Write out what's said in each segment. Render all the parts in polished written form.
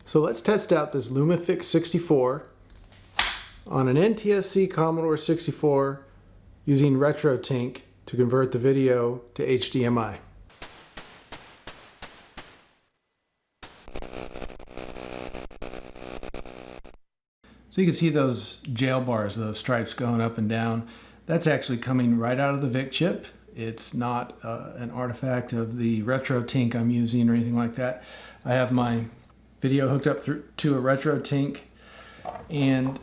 So let's test out this LumaFix64 on an NTSC Commodore 64 using RetroTink to convert the video to HDMI. So you can see those jail bars, those stripes going up and down. That's actually coming right out of the VIC chip. It's not an artifact of the RetroTink I'm using or anything like that. I have my video hooked up to a RetroTink, and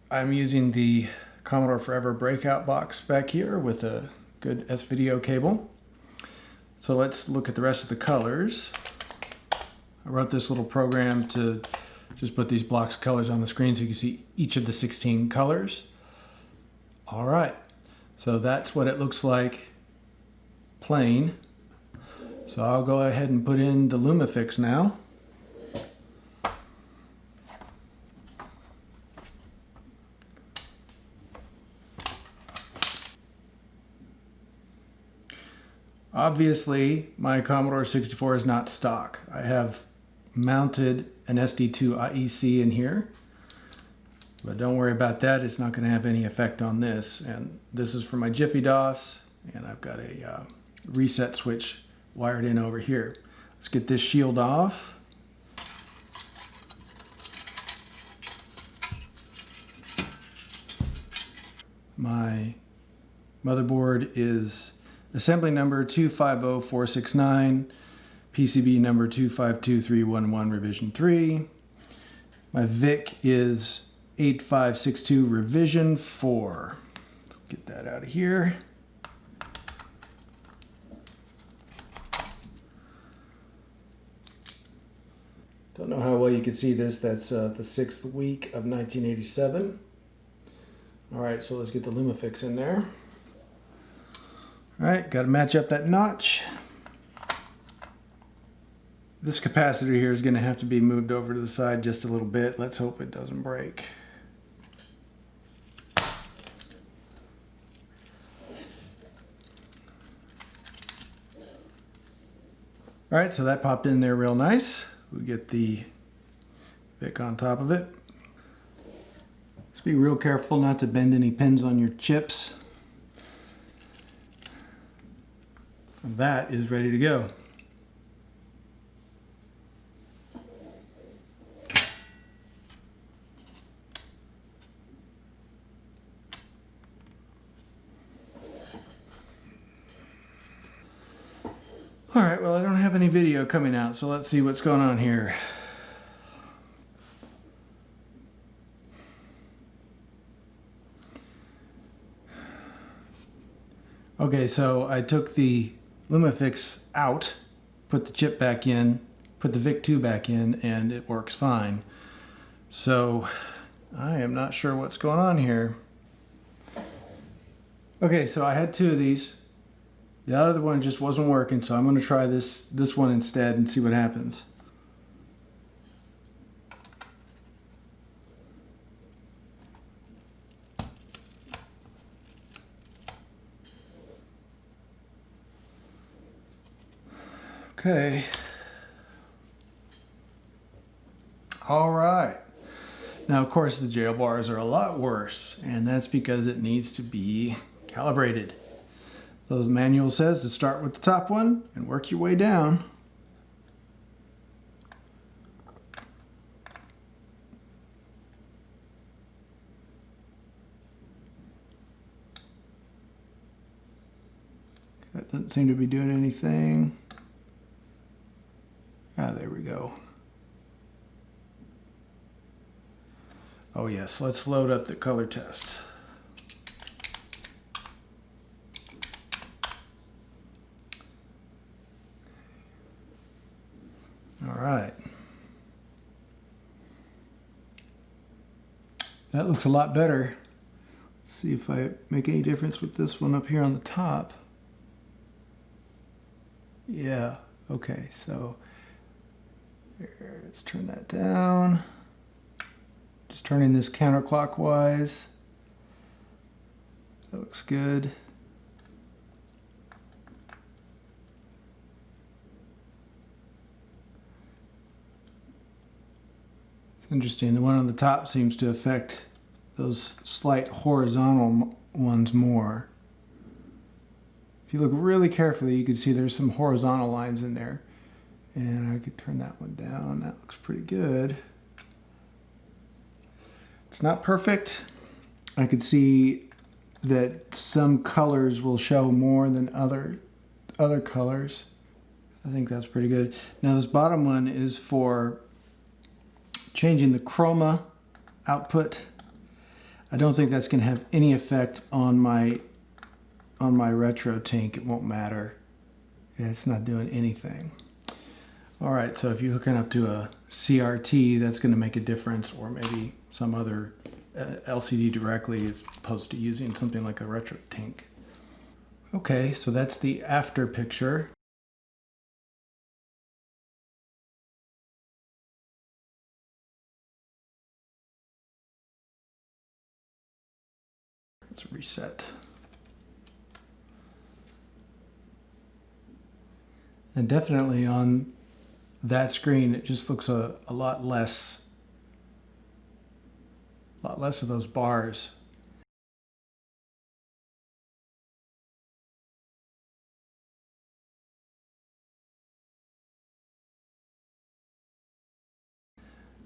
I'm using the Commodore Forever breakout box back here with a good S-video cable. So let's look at the rest of the colors. I wrote this little program to just put these blocks of colors on the screen so you can see each of the 16 colors. All right, so that's what it looks like plain. So I'll go ahead and put in the LumaFix now. Obviously, my Commodore 64 is not stock. I have mounted an SD2 IEC in here, but don't worry about that. It's not going to have any effect on this. And this is for my Jiffy DOS, and I've got a reset switch wired in over here. Let's get this shield off. My motherboard is assembly number 250469, PCB number 252311 revision 3. My VIC is 8562 revision 4. Let's get that out of here. Don't know how well you can see this. That's the 6th week of 1987. All right, so let's get the LumaFix in there. All right, got to match up that notch. This capacitor here is going to have to be moved over to the side just a little bit. Let's hope it doesn't break. All right, so that popped in there real nice. We get the VIC on top of it. Just be real careful not to bend any pins on your chips. And that is ready to go. All right, well, I don't have any video coming out, so let's see what's going on here. Okay, so I took the LumaFix out, put the chip back in, put the VIC2 back in, and it works fine. So I am not sure what's going on here. Okay, so I had two of these. The other one just wasn't working, so I'm going to try this one instead and see what happens. Okay. All right. Now, of course, the jail bars are a lot worse, and that's because it needs to be calibrated. So the manual says to start with the top one and work your way down. That doesn't seem to be doing anything. Ah, there we go. Oh yes, let's load up the color test. All right. That looks a lot better. Let's see if I make any difference with this one up here on the top. Yeah, okay, so here, let's turn that down. Just turning this counterclockwise. That looks good. It's interesting. The one on the top seems to affect those slight horizontal ones more. If you look really carefully, you can see there's some horizontal lines in there. And I could turn that one down. That looks pretty good. It's not perfect. I could see that some colors will show more than other colors. I think that's pretty good. Now this bottom one is for changing the chroma output. I don't think that's going to have any effect on my RetroTink. It won't matter. Yeah, it's not doing anything. All right, so if you're hooking up to a CRT, that's going to make a difference, or maybe some other LCD directly as opposed to using something like a RetroTink. Okay, so that's the after picture. Let's reset. And definitely on that screen, it just looks a lot less of those bars.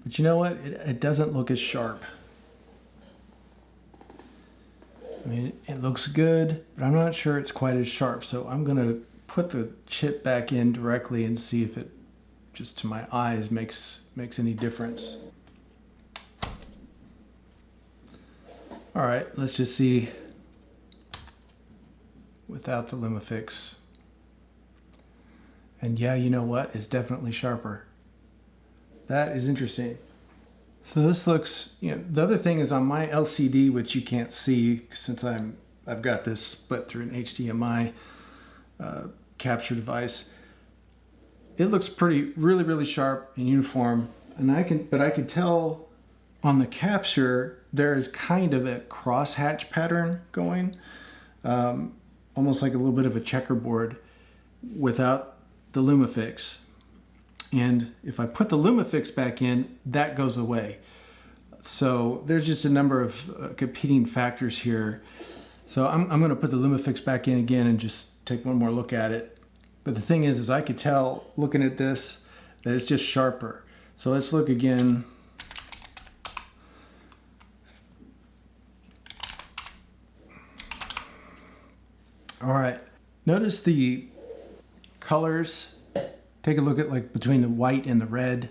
But you know what? It doesn't look as sharp. I mean, it looks good, but I'm not sure it's quite as sharp. So I'm going to put the chip back in directly and see if it, just to my eyes, makes any difference. All right, let's just see without the LumaFix. And yeah, you know what? It's definitely sharper. That is interesting. So this looks, the other thing is on my LCD, which you can't see since I've got this split through an HDMI capture device. It looks really sharp and uniform, and I can tell on the capture there is kind of a crosshatch pattern going, almost like a little bit of a checkerboard without the LumaFix. And if I put the LumaFix back in, that goes away. So there's just a number of competing factors here. So I'm going to put the LumaFix back in again and just take one more look at it. But the thing is I could tell looking at this that it's just sharper. So let's look again. All right, notice the colors. Take a look at like between the white and the red,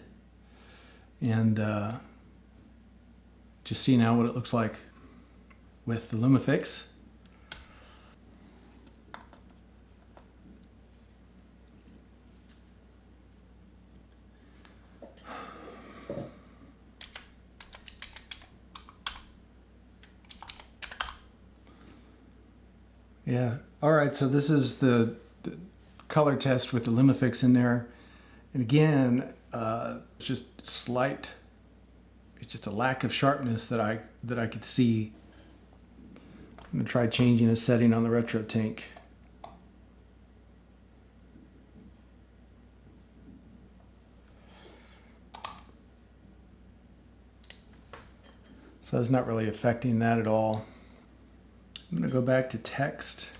and just see now what it looks like with the LumaFix. Yeah, all right, so this is the color test with the LumaFix in there. And again, it's just slight, it's just a lack of sharpness that I could see. I'm gonna try changing a setting on the RetroTink. So it's not really affecting that at all. I'm gonna go back to text.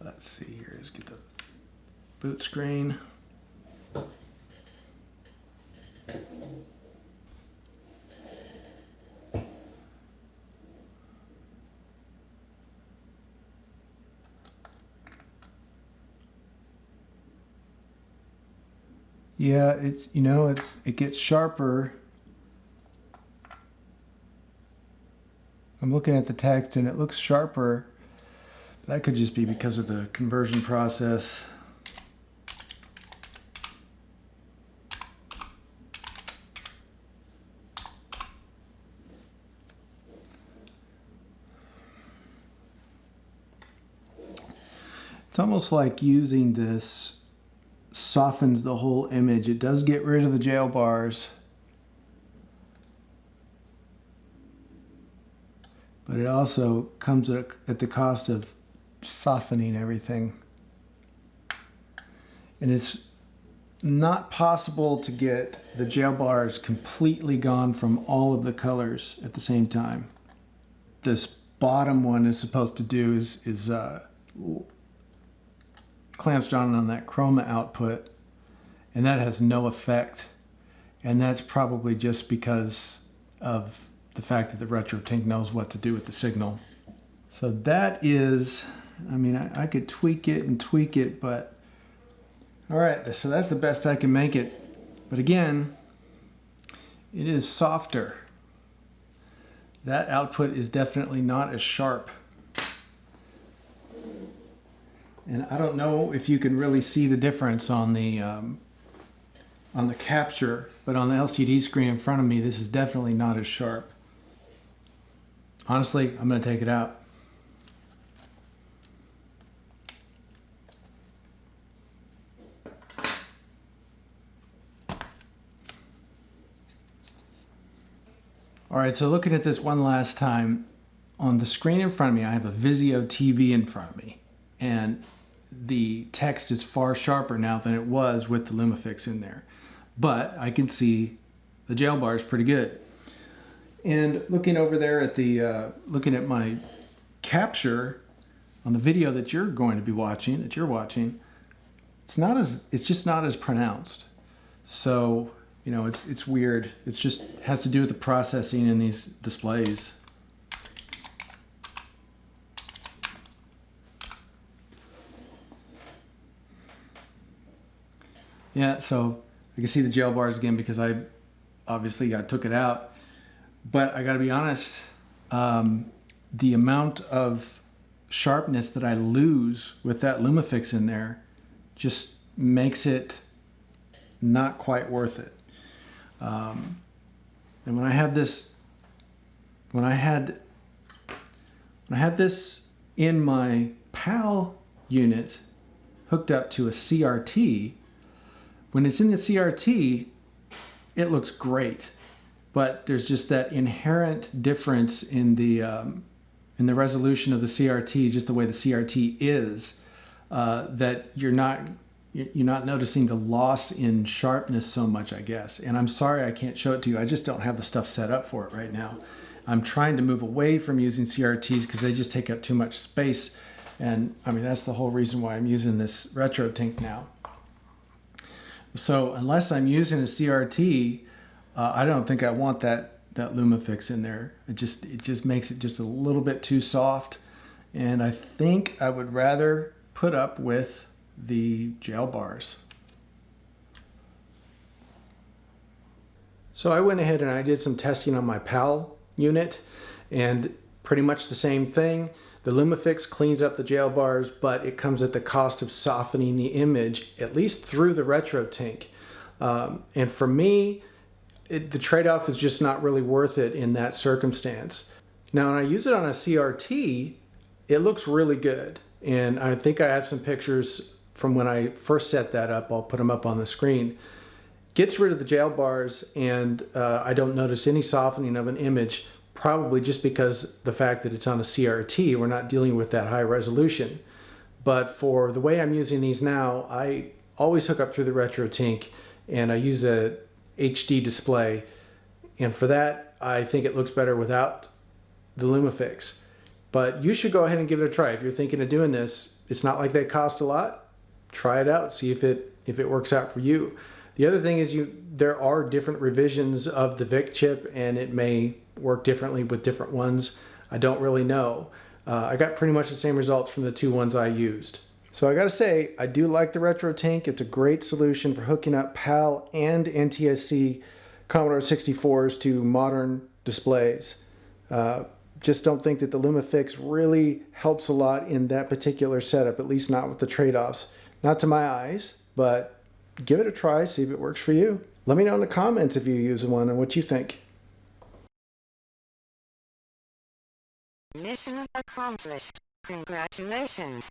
Let's see here, let's get the boot screen. Yeah, it gets sharper. I'm looking at the text and it looks sharper. That could just be because of the conversion process. It's almost like using this softens the whole image. It does get rid of the jail bars, but it also comes at the cost of softening everything. And it's not possible to get the jail bars completely gone from all of the colors at the same time. This bottom one is supposed to do is clamps down on that chroma output, and that has no effect. And that's probably just because of the fact that the RetroTink knows what to do with the signal. So that is, I mean, I could tweak it, but all right, so that's the best I can make it. But again, it is softer. That output is definitely not as sharp. And I don't know if you can really see the difference on the capture, but on the LCD screen in front of me, this is definitely not as sharp. Honestly, I'm going to take it out. All right, so looking at this one last time, on the screen in front of me, I have a Vizio TV in front of me, and the text is far sharper now than it was with the LumaFix in there. But I can see the jail bars pretty good. And looking over there at the, looking at my capture on the video that you're going to be watching, it's just not as pronounced. So, you know, it's weird. It's just has to do with the processing in these displays. Yeah, so I can see the jail bars again because I took it out. But I gotta be honest, the amount of sharpness that I lose with that LumaFix in there just makes it not quite worth it. And when I had this in my PAL unit hooked up to a CRT, when it's in the CRT, it looks great, but there's just that inherent difference in the resolution of the CRT, just the way the CRT is, that you're not noticing the loss in sharpness so much, I guess. And I'm sorry I can't show it to you. I just don't have the stuff set up for it right now. I'm trying to move away from using CRTs because they just take up too much space. And I mean, that's the whole reason why I'm using this RetroTink now. So unless I'm using a CRT, I don't think I want that LumaFix in there. It just makes it just a little bit too soft. And I think I would rather put up with the jail bars. So I went ahead and I did some testing on my PAL unit, and pretty much the same thing. The LumaFix cleans up the jail bars, but it comes at the cost of softening the image, at least through the RetroTink. And for me, the trade-off is just not really worth it in that circumstance. Now, when I use it on a CRT, it looks really good. And I think I have some pictures from when I first set that up. I'll put them up on the screen. Gets rid of the jail bars, and I don't notice any softening of an image, probably just because the fact that it's on a CRT, we're not dealing with that high resolution. But for the way I'm using these now, I always hook up through the RetroTink, and I use a HD display. And for that, I think it looks better without the LumaFix. But you should go ahead and give it a try. If you're thinking of doing this, it's not like they cost a lot. Try it out, see if it works out for you. The other thing is there are different revisions of the VIC chip, and it may work differently with different ones. I don't really know. I got pretty much the same results from the two ones I used. So I gotta say, I do like the RetroTink. It's a great solution for hooking up PAL and NTSC Commodore 64s to modern displays. Just don't think that the LumaFix really helps a lot in that particular setup, at least not with the trade-offs. Not to my eyes, but give it a try, see if it works for you. Let me know in the comments if you use one and what you think. Mission accomplished. Congratulations.